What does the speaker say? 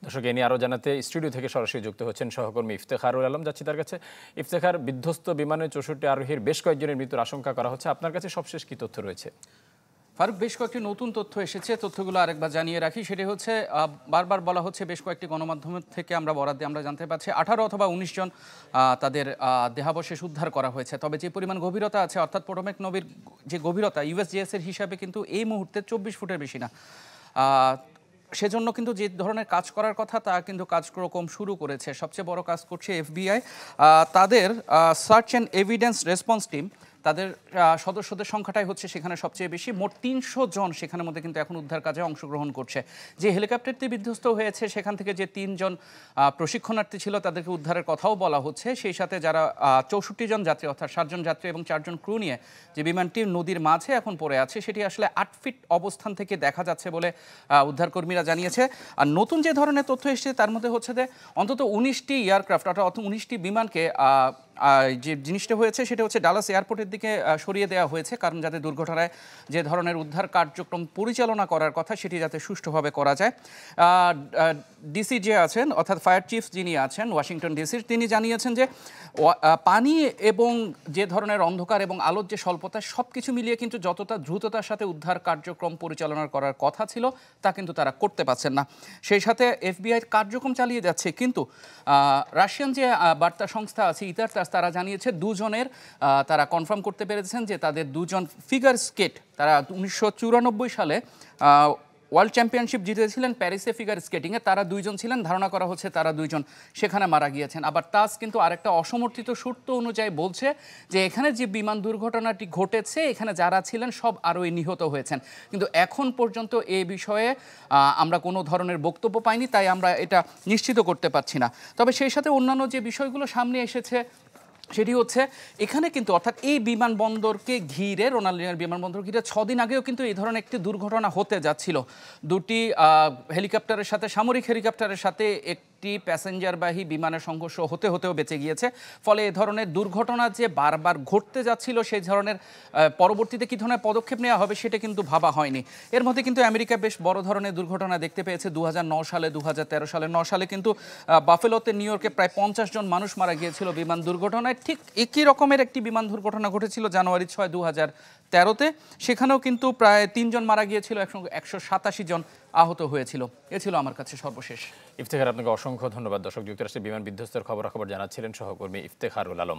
দর্শক এ নিয়ে আরও জানাতে স্টুডিও থেকে সরাসরি যুক্ত হচ্ছেন সহকর্মী ইফতেখারুল আলম। যাচ্ছি তার কাছে। ইফতেখার, বিধ্বস্ত বিমানে 64 আরোহীর বেশ কয়েকজনের মৃত্যুর আশঙ্কা করা হচ্ছে। আপনার কাছে সবশেষ কি তথ্য রয়েছে? ফারুক, বেশ কয়েকটি নতুন তথ্য এসেছে, তথ্যগুলো আরেকবার জানিয়ে রাখি। সেটি হচ্ছে বারবার বলা হচ্ছে, বেশ কয়েকটি গণমাধ্যমের থেকে আমরা বরাদ্দে আমরা জানতে পারছি 18 অথবা 19 জন তাদের দেহাবশেষ উদ্ধার করা হয়েছে। তবে যে পরিমাণ গভীরতা আছে, অর্থাৎ পোটোম্যাক নদীর যে গভীরতা ইউএসজিএস এর হিসাবে কিন্তু এই মুহূর্তে 24 ফুটের বেশি না। সেজন্য কিন্তু যে ধরনের কাজ করার কথা তা কিন্তু কার্যক্রম শুরু করেছে। সবচেয়ে বড় কাজ করছে এফবিআই। তাদের search and evidence response team, তাদের সদস্যদের সংখ্যাটাই হচ্ছে সেখানে সবচেয়ে বেশি। মোট 300 জন সেখানের মধ্যে কিন্তু এখন উদ্ধার কাজে অংশগ্রহণ করছে। যে হেলিকপ্টারটি বিধ্বস্ত হয়েছে সেখান থেকে যে 3 জন প্রশিক্ষণার্থী ছিল তাদেরকে উদ্ধারের কথাও বলা হচ্ছে। সেই সাথে যারা 64 জন যাত্রী, অর্থাৎ 7 জন যাত্রী এবং 4 জন ক্রু নিয়ে যে বিমানটি নদীর মাঝে এখন পড়ে আছে, সেটি আসলে 8 ফিট অবস্থান থেকে দেখা যাচ্ছে বলে উদ্ধারকর্মীরা জানিয়েছে। আর নতুন যে ধরনের তথ্য এসেছে তার মধ্যে হচ্ছে যে অন্তত 19টি এয়ারক্রাফট, অর্থাৎ 19টি বিমানকে যে জিনিসটা হয়েছে সেটা হচ্ছে ডালাস এয়ারপোর্টের দিকে সরিয়ে দেওয়া হয়েছে, কারণ যাতে দুর্ঘটনায় যে ধরনের উদ্ধার কার্যক্রম পরিচালনা করার কথা সেটি যাতে সুষ্ঠুভাবে করা যায়। ডিসি যে আছেন, অর্থাৎ ফায়ার চিফ যিনি আছেন ওয়াশিংটন ডিসির, তিনি জানিয়েছেন যে পানি এবং যে ধরনের অন্ধকার এবং আলোর যে স্বল্পতা, সব কিছু মিলিয়ে কিন্তু যতটা দ্রুততার সাথে উদ্ধার কার্যক্রম পরিচালনা করার কথা ছিল তা কিন্তু তারা করতে পারছেন না। সেই সাথে এফবিআই কার্যক্রম চালিয়ে যাচ্ছে, কিন্তু রাশিয়ান যে বার্তা সংস্থা আছে ইতারতাস, তারা জানিয়েছে 2 জনের তারা কনফার্ম করতে পেরেছেন যে তাদের 2 জন ফিগার স্কেট, তারা 1994 সালে ওয়ার্ল্ড চ্যাম্পিয়নশিপ জিতেছিলেন প্যারিসে ফিগার স্কেটিংয়ে, তারা 2 জন ছিলেন। ধারণা করা হচ্ছে তারা 2 জন সেখানে মারা গিয়েছেন। আবার তাস কিন্তু আরেকটা অসমর্থিত সূত্র অনুযায়ী বলছে যে এখানে যে বিমান দুর্ঘটনাটি ঘটেছে এখানে যারা ছিলেন সব আরোই নিহত হয়েছেন। কিন্তু এখন পর্যন্ত এই বিষয়ে আমরা কোনো ধরনের বক্তব্য পাইনি, তাই আমরা এটা নিশ্চিত করতে পারছি না। তবে সেই সাথে অন্যান্য যে বিষয়গুলো সামনে এসেছে সেটি হচ্ছে এখানে কিন্তু, অর্থাৎ এই বিমানবন্দরকে ঘিরে, রোনাল্ডিনের বিমানবন্দর ঘিরে 6 দিন আগেও কিন্তু এই ধরনের একটি দুর্ঘটনা হতে যাচ্ছিল। 2টি হেলিকপ্টারের সাথে, সামরিক হেলিকপ্টারের সাথে একটি প্যাসেঞ্জারবাহী বিমানের সংঘর্ষ হতেও বেঁচে গিয়েছে। ফলে এ ধরনের দুর্ঘটনা যে বারবার ঘটতে যাচ্ছিল, সেই ধরনের পরবর্তীতে কী ধরনের পদক্ষেপ নেওয়া হবে সেটা কিন্তু ভাবা হয়নি। এর মধ্যে কিন্তু আমেরিকা বেশ বড় ধরনের দুর্ঘটনা দেখতে পেয়েছে 2009 সালে, 2013 সালে। 9 সালে কিন্তু বাফেলোতে, নিউ ইয়র্কে প্রায় 50 জন মানুষ মারা গিয়েছিল বিমান দুর্ঘটনায়। ঠিক একই রকমের একটি বিমান দুর্ঘটনা ঘটেছিল জানুয়ারি 6, 2013-তে। সেখানেও কিন্তু প্রায় 3 জন মারা গিয়েছিল, 187 জন আহত হয়েছিল। এ ছিল আমার কাছে সর্বশেষ। ইফতেখার, আপনাকে অসংখ্য ধন্যবাদ। দর্শক, যুক্তরাষ্ট্রের বিমান বিধ্বস্তের খবরাখবর জানাচ্ছিলেন সহকর্মী ইফতেখারুল আলম।